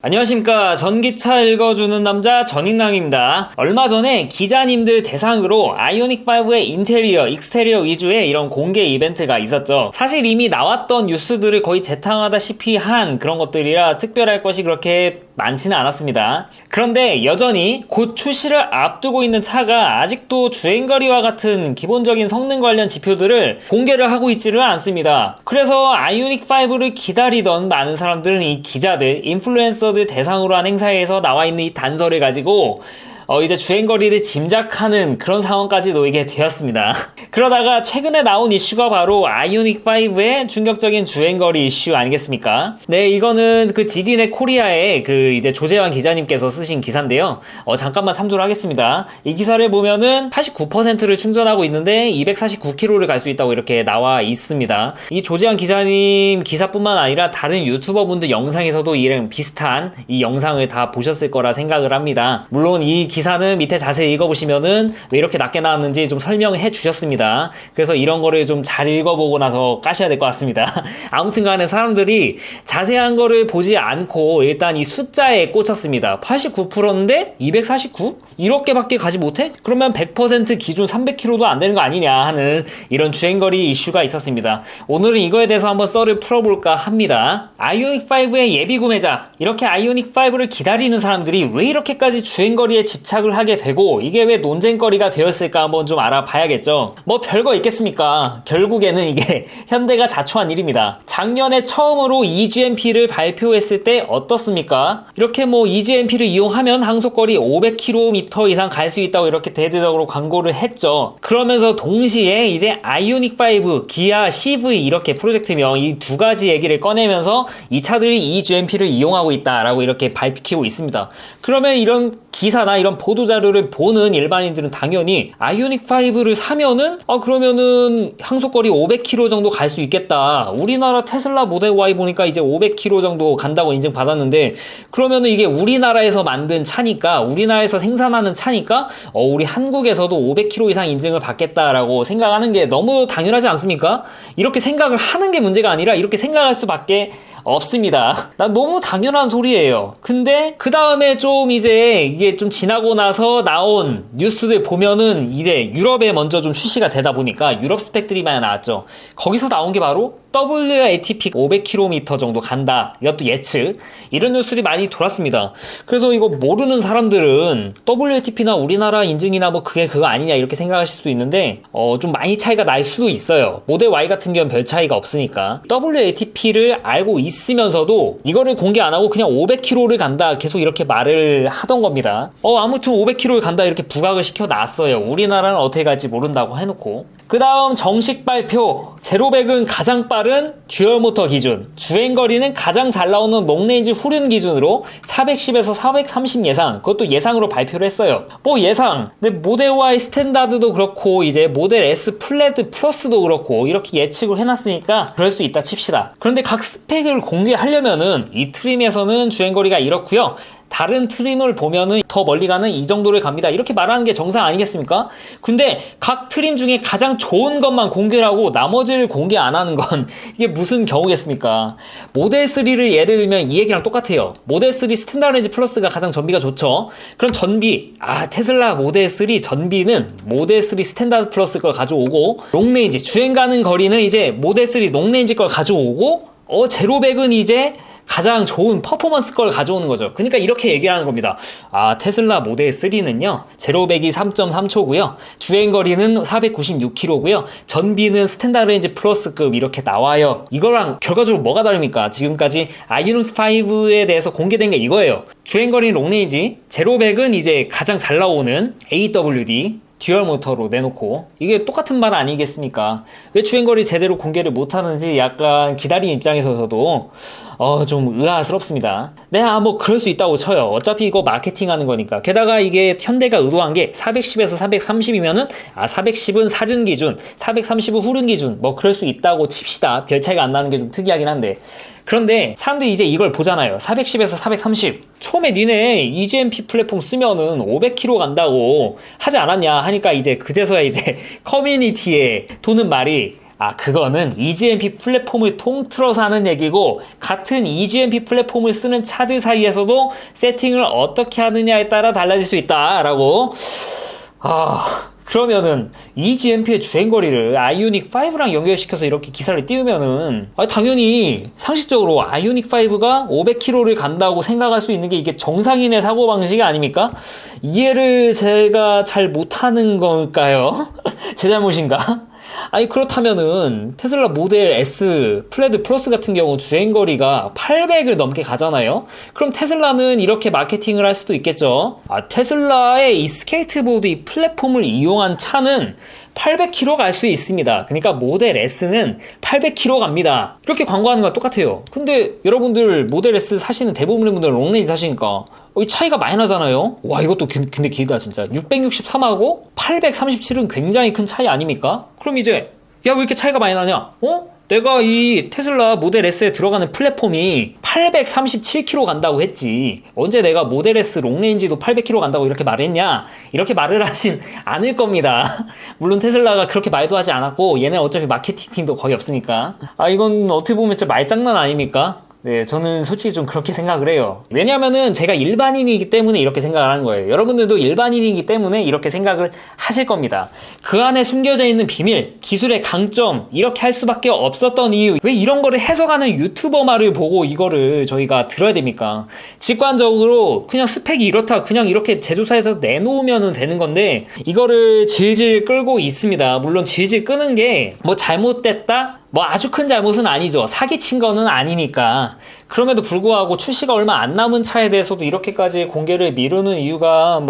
안녕하십니까. 전기차 읽어주는 남자 전인남입니다. 얼마 전에 기자님들 대상으로 아이오닉5의 인테리어, 익스테리어 위주의 이런 공개 이벤트가 있었죠. 사실 이미 나왔던 뉴스들을 거의 재탕하다시피 한 그런 것들이라 특별할 것이 그렇게 많지는 않았습니다. 그런데 여전히 곧 출시를 앞두고 있는 차가 아직도 주행거리와 같은 기본적인 성능 관련 지표들을 공개를 하고 있지를 않습니다. 그래서 아이오닉5를 기다리던 많은 사람들은 이 기자들, 인플루엔서들 대상으로 한 행사에서 나와 있는 이 단서를 가지고 이제 주행거리를 짐작하는 그런 상황까지 놓이게 되었습니다. 그러다가 최근에 나온 이슈가 바로 아이오닉5의 충격적인 주행거리 이슈 아니겠습니까? 네, 이거는 그 GD넷 코리아의 그 이제 조재환 기자님께서 쓰신 기사인데요. 잠깐만 참조를 하겠습니다. 이 기사를 보면은 89%를 충전하고 있는데 249km를 갈 수 있다고 이렇게 나와 있습니다. 이 조재환 기자님 기사뿐만 아니라 다른 유튜버분들 영상에서도 이랑 비슷한 이 영상을 다 보셨을 거라 생각을 합니다. 물론 이 기사는 밑에 자세히 읽어보시면은 왜 이렇게 낮게 나왔는지 좀 설명해 주셨습니다. 그래서 이런 거를 좀 잘 읽어보고 나서 까셔야 될 것 같습니다. 아무튼 간에 사람들이 자세한 거를 보지 않고 일단 이 숫자에 꽂혔습니다. 89%인데 249? 이렇게밖에 가지 못해? 그러면 100% 기준 300km도 안 되는 거 아니냐 하는 이런 주행거리 이슈가 있었습니다. 오늘은 이거에 대해서 한번 썰을 풀어볼까 합니다. 아이오닉5의 예비 구매자, 이렇게 아이오닉5를 기다리는 사람들이 왜 이렇게까지 주행거리에 집착을 하게 되고 이게 왜 논쟁거리가 되었을까 한번 좀 알아봐야겠죠. 뭐 별거 있겠습니까? 결국에는 이게 현대가 자초한 일입니다. 작년에 처음으로 eGMP를 발표했을 때 어떻습니까? 이렇게 뭐 eGMP를 이용하면 항속거리 500km 이상 갈 수 있다고 이렇게 대대적으로 광고를 했죠. 그러면서 동시에 이제 아이오닉5, 기아 CV 이렇게 프로젝트명 이 두 가지 얘기를 꺼내면서 이 차들이 eGMP를 이용하고 있다라고 이렇게 밝히고 있습니다. 그러면 이런 기사나 이런 보도자료를 보는 일반인들은 당연히 아이오닉5를 사면은 그러면은 항속거리 500km 정도 갈 수 있겠다. 우리나라 테슬라 모델 Y 보니까 이제 500km 정도 간다고 인증받았는데 그러면은 이게 우리나라에서 만든 차니까 우리나라에서 생산하는 차니까 우리 한국에서도 500km 이상 인증을 받겠다라고 생각하는 게 너무 당연하지 않습니까? 이렇게 생각을 하는 게 문제가 아니라 이렇게 생각할 수밖에 없습니다. 난 너무 당연한 소리예요. 근데 그 다음에 좀 이제 이게 좀 지나고 나서 나온 뉴스들 보면은 이제 유럽에 먼저 좀 출시가 되다 보니까 유럽 스펙들이 많이 나왔죠. 거기서 나온 게 바로 WLTP 500km 정도 간다. 이것도 예측. 이런 뉴스들이 많이 돌았습니다. 그래서 이거 모르는 사람들은 WLTP나 우리나라 인증이나 뭐 그게 그거 아니냐 이렇게 생각하실 수도 있는데 좀 많이 차이가 날 수도 있어요. 모델 Y 같은 경우는 별 차이가 없으니까. WLTP를 알고 있으면서도 이거를 공개 안 하고 그냥 500km를 간다 계속 이렇게 말을 하던 겁니다. 아무튼 500km를 간다 이렇게 부각을 시켜놨어요. 우리나라는 어떻게 갈지 모른다고 해놓고. 그 다음 정식 발표. 제로백은 가장 빠른 듀얼모터 기준, 주행거리는 가장 잘 나오는 롱레인지 후륜 기준으로 410에서 430 예상, 그것도 예상으로 발표를 했어요. 뭐 예상, 근데 모델 Y 스탠다드도 그렇고 이제 모델 S 플랫 플러스도 그렇고 이렇게 예측을 해놨으니까 그럴 수 있다 칩시다. 그런데 각 스펙을 공개하려면은 이 트림에서는 주행거리가 이렇고요, 다른 트림을 보면은 더 멀리 가는 이 정도를 갑니다. 이렇게 말하는 게 정상 아니겠습니까? 근데 각 트림 중에 가장 좋은 것만 공개를 하고 나머지를 공개 안 하는 건 이게 무슨 경우겠습니까? 모델 3를 예를 들면 이 얘기랑 똑같아요. 모델 3 스탠다드 레인지 플러스가 가장 전비가 좋죠. 그럼 전비, 테슬라 모델 3 전비는 모델 3 스탠다드 플러스 걸 가져오고, 롱레인지 주행 가는 거리는 이제 모델 3 롱레인지 걸 가져오고, 제로백은 이제 가장 좋은 퍼포먼스 걸 가져오는 거죠. 그러니까 이렇게 얘기를 하는 겁니다. 테슬라 모델 3는요, 제로백이 3.3초고요. 주행거리는 496km고요. 전비는 스탠다드 레인지 플러스급 이렇게 나와요. 이거랑 결과적으로 뭐가 다릅니까? 지금까지 아이오닉5에 대해서 공개된 게 이거예요. 주행거리는 롱레인지, 제로백은 이제 가장 잘 나오는 AWD, 듀얼 모터로 내놓고 이게 똑같은 말 아니겠습니까? 왜 주행거리 제대로 공개를 못하는지 약간 기다리는 입장에서도 좀 의아스럽습니다. 네, 뭐 그럴 수 있다고 쳐요. 어차피 이거 마케팅하는 거니까. 게다가 이게 현대가 의도한 게 410에서 430이면은 410은 사륜 기준, 430은 후륜 기준, 뭐 그럴 수 있다고 칩시다. 별 차이가 안 나는 게 좀 특이하긴 한데. 그런데 사람들이 이제 이걸 보잖아요. 410에서 430. 처음에 니네 eGMP 플랫폼 쓰면은 500km 간다고 하지 않았냐 하니까 이제 그제서야 이제 커뮤니티에 도는 말이 그거는 eGMP 플랫폼을 통틀어서 하는 얘기고, 같은 eGMP 플랫폼을 쓰는 차들 사이에서도 세팅을 어떻게 하느냐에 따라 달라질 수 있다라고. 그러면은 eGMP의 주행거리를 아이오닉 5랑 연결시켜서 이렇게 기사를 띄우면은 당연히 상식적으로 아이오닉 5가 500km를 간다고 생각할 수 있는 게 이게 정상인의 사고방식이 아닙니까? 이해를 제가 잘 못하는 걸까요? 제 잘못인가? 그렇다면은 테슬라 모델 S 플레드 플러스 같은 경우 주행거리가 800을 넘게 가잖아요. 그럼 테슬라는 이렇게 마케팅을 할 수도 있겠죠. 테슬라의 이 스케이트보드 이 플랫폼을 이용한 차는 800km 갈 수 있습니다. 그러니까 모델 S는 800km 갑니다. 이렇게 광고하는 거랑 똑같아요. 근데 여러분들 모델 S 사시는 대부분의 분들은 롱레인지 사시니까 이 차이가 많이 나잖아요. 와, 이것도 근데 길다 진짜. 663하고 837은 굉장히 큰 차이 아닙니까? 그럼 이제 야, 왜 이렇게 차이가 많이 나냐? 내가 이 테슬라 모델 S에 들어가는 플랫폼이 837km 간다고 했지, 언제 내가 모델 S 롱레인지도 800km 간다고 이렇게 말했냐? 이렇게 말을 하진 않을 겁니다. 물론 테슬라가 그렇게 말도 하지 않았고, 얘네 어차피 마케팅 팀도 거의 없으니까. 이건 어떻게 보면 진짜 말장난 아닙니까? 네, 저는 솔직히 좀 그렇게 생각을 해요. 왜냐면은 제가 일반인이기 때문에 이렇게 생각을 하는 거예요. 여러분들도 일반인이기 때문에 이렇게 생각을 하실 겁니다. 그 안에 숨겨져 있는 비밀, 기술의 강점, 이렇게 할 수밖에 없었던 이유, 왜 이런 거를 해석하는 유튜버 말을 보고 이거를 저희가 들어야 됩니까? 직관적으로 그냥 스펙이 이렇다, 그냥 이렇게 제조사에서 내놓으면 되는 건데, 이거를 질질 끌고 있습니다. 물론 질질 끄는 게 뭐 잘못됐다? 아주 큰 잘못은 아니죠. 사기친 거는 아니니까. 그럼에도 불구하고 출시가 얼마 안 남은 차에 대해서도 이렇게까지 공개를 미루는 이유가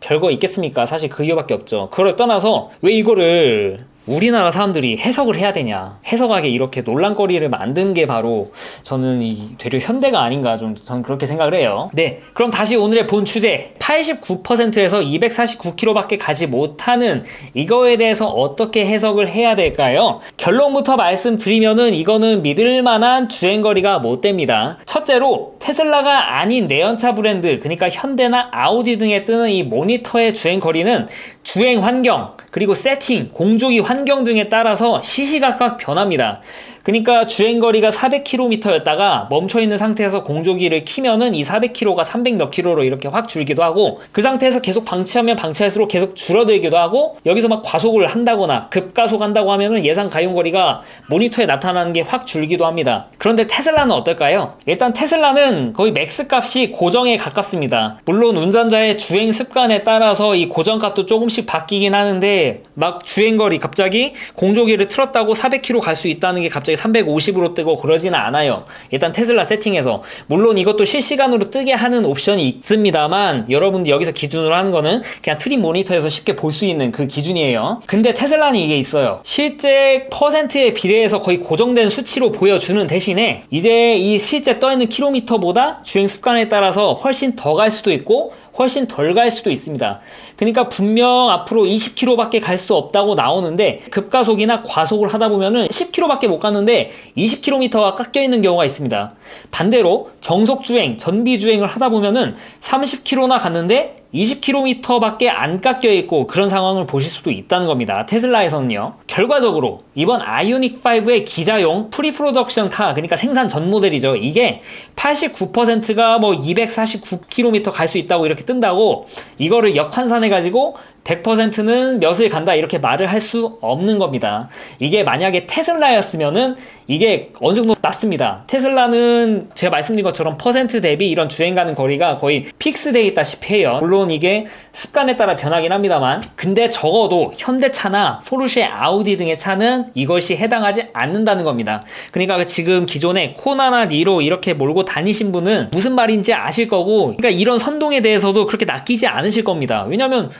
별거 있겠습니까? 사실 그 이유밖에 없죠. 그걸 떠나서 왜 이거를 우리나라 사람들이 해석을 해야 되냐, 해석하게 이렇게 논란거리를 만든 게 바로 저는 되려 현대가 아닌가, 저는 그렇게 생각을 해요. 네, 그럼 다시 오늘의 본 주제, 89%에서 249km밖에 가지 못하는 이거에 대해서 어떻게 해석을 해야 될까요? 결론부터 말씀드리면은 이거는 믿을 만한 주행거리가 못 됩니다. 첫째로 테슬라가 아닌 내연차 브랜드, 그러니까 현대나 아우디 등에 뜨는 이 모니터의 주행거리는 주행 환경, 그리고 세팅, 공조기 환경 등에 따라서 시시각각 변합니다. 그러니까 주행거리가 400km였다가 멈춰있는 상태에서 공조기를 키면은 이 400km가 300 몇 킬로로 이렇게 확 줄기도 하고, 그 상태에서 계속 방치하면 방치할수록 계속 줄어들기도 하고, 여기서 막 과속을 한다거나 급가속한다고 하면은 예상 가용거리가 모니터에 나타나는 게 확 줄기도 합니다. 그런데 테슬라는 어떨까요? 일단 테슬라는 거의 맥스 값이 고정에 가깝습니다. 물론 운전자의 주행 습관에 따라서 이 고정값도 조금씩 바뀌긴 하는데, 막 주행거리 갑자기 공조기를 틀었다고 400km 갈 수 있다는 게 갑자기 350으로 뜨고 그러지는 않아요. 일단 테슬라 세팅에서. 물론 이것도 실시간으로 뜨게 하는 옵션이 있습니다만, 여러분들 여기서 기준으로 하는 거는 그냥 트림 모니터에서 쉽게 볼 수 있는 그 기준이에요. 근데 테슬라는 이게 있어요. 실제 퍼센트에 비례해서 거의 고정된 수치로 보여주는 대신에 이제 이 실제 떠있는 킬로미터보다 주행 습관에 따라서 훨씬 더 갈 수도 있고 훨씬 덜 갈 수도 있습니다. 그러니까 분명 앞으로 20km밖에 갈 수 없다고 나오는데, 급가속이나 과속을 하다 보면은 10km밖에 못 갔는데 20km가 깎여 있는 경우가 있습니다. 반대로 정속주행, 전비주행을 하다 보면은 30km나 갔는데 20km밖에 안 깎여 있고, 그런 상황을 보실 수도 있다는 겁니다. 테슬라에서는요. 결과적으로 이번 아이오닉 5의 기자용 프리프로덕션 카, 그러니까 생산 전 모델이죠. 이게 89%가 249km 갈 수 있다고 이렇게 뜬다고 이거를 역환산해 가지고 100%는 몇을 간다 이렇게 말을 할 수 없는 겁니다. 이게 만약에 테슬라였으면은 이게 어느 정도 낮습니다. 테슬라는 제가 말씀드린 것처럼 퍼센트 대비 이런 주행 가는 거리가 거의 픽스되어 있다시피 해요. 물론 이게 습관에 따라 변하긴 합니다만, 근데 적어도 현대차나 포르쉐, 아우디 등의 차는 이것이 해당하지 않는다는 겁니다. 그러니까 지금 기존에 코나나 니로 이렇게 몰고 다니신 분은 무슨 말인지 아실 거고, 그러니까 이런 선동에 대해서도 그렇게 낚이지 않으실 겁니다. 왜냐면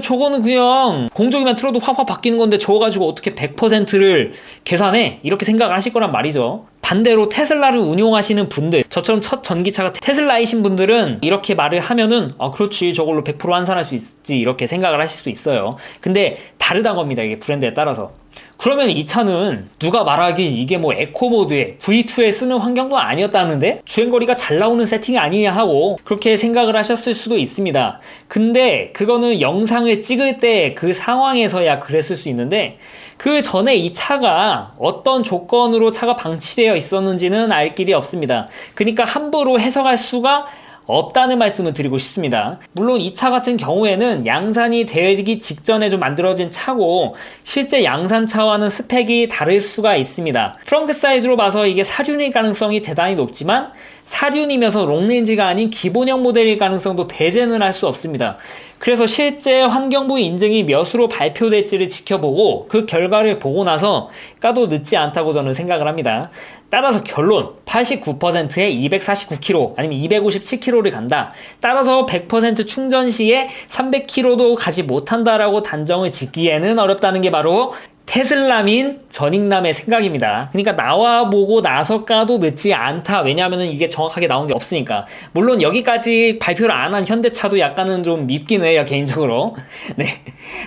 저거는 그냥 공조기만 틀어도 확확 바뀌는 건데 저거 가지고 어떻게 100%를 계산해? 이렇게 생각을 하실 거란 말이죠. 반대로 테슬라를 운용하시는 분들, 저처럼 첫 전기차가 테슬라이신 분들은 이렇게 말을 하면은 그렇지, 저걸로 100% 환산할 수 있지, 이렇게 생각을 하실 수 있어요. 근데 다르다는 겁니다. 이게 브랜드에 따라서. 그러면 이 차는 누가 말하기 이게 뭐 에코모드에 V2에 쓰는 환경도 아니었다는데 주행거리가 잘 나오는 세팅이 아니냐 하고 그렇게 생각을 하셨을 수도 있습니다. 근데 그거는 영상을 찍을 때 그 상황에서야 그랬을 수 있는데 그 전에 이 차가 어떤 조건으로 차가 방치되어 있었는지는 알 길이 없습니다. 그러니까 함부로 해석할 수가 없다는 말씀을 드리고 싶습니다. 물론 이 차 같은 경우에는 양산이 되기 직전에 좀 만들어진 차고 실제 양산차와는 스펙이 다를 수가 있습니다. 트렁크 사이즈로 봐서 이게 사륜일 가능성이 대단히 높지만 사륜이면서 롱레인지가 아닌 기본형 모델일 가능성도 배제는 할 수 없습니다. 그래서 실제 환경부 인증이 몇으로 발표될지를 지켜보고 그 결과를 보고 나서 까도 늦지 않다고 저는 생각을 합니다. 따라서 결론 89%에 249km 아니면 257km를 간다. 따라서 100% 충전 시에 300km도 가지 못한다라고 단정을 짓기에는 어렵다는 게 바로 테슬라민 전익남의 생각입니다. 그러니까 나와보고 나서 까도 늦지 않다. 왜냐하면 이게 정확하게 나온 게 없으니까. 물론 여기까지 발표를 안 한 현대차도 약간은 좀 밉긴 해요, 개인적으로. 네.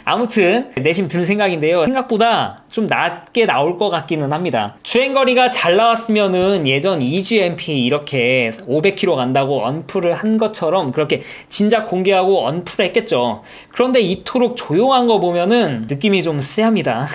아무튼 내심 드는 생각인데요. 생각보다 좀 낮게 나올 것 같기는 합니다. 주행거리가 잘 나왔으면은 예전 EGMP 이렇게 500km 간다고 언플을 한 것처럼 그렇게 진작 공개하고 언플을 했겠죠. 그런데 이토록 조용한 거 보면은 느낌이 좀 쎄합니다.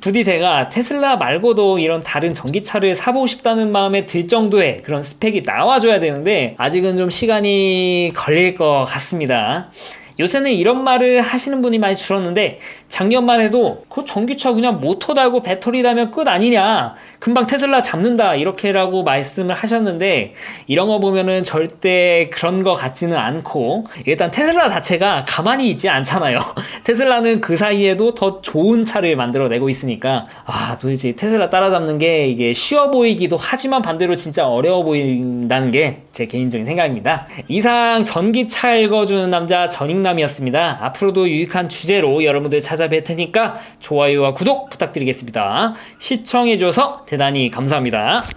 부디 제가 테슬라 말고도 이런 다른 전기차를 사보고 싶다는 마음에 들 정도의 그런 스펙이 나와줘야 되는데 아직은 좀 시간이 걸릴 것 같습니다. 요새는 이런 말을 하시는 분이 많이 줄었는데 작년만 해도 그 전기차 그냥 모터 달고 배터리 달면 끝 아니냐, 금방 테슬라 잡는다 이렇게라고 말씀을 하셨는데 이런 거 보면은 절대 그런 거 같지는 않고 일단 테슬라 자체가 가만히 있지 않잖아요. 테슬라는 그 사이에도 더 좋은 차를 만들어내고 있으니까 도대체 테슬라 따라잡는 게 이게 쉬워 보이기도 하지만 반대로 진짜 어려워 보인다는 게 제 개인적인 생각입니다. 이상 전기차 읽어주는 남자 전익남이었습니다. 앞으로도 유익한 주제로 여러분들 찾아뵐 테니까 좋아요와 구독 부탁드리겠습니다. 시청해줘서 대단히 감사합니다.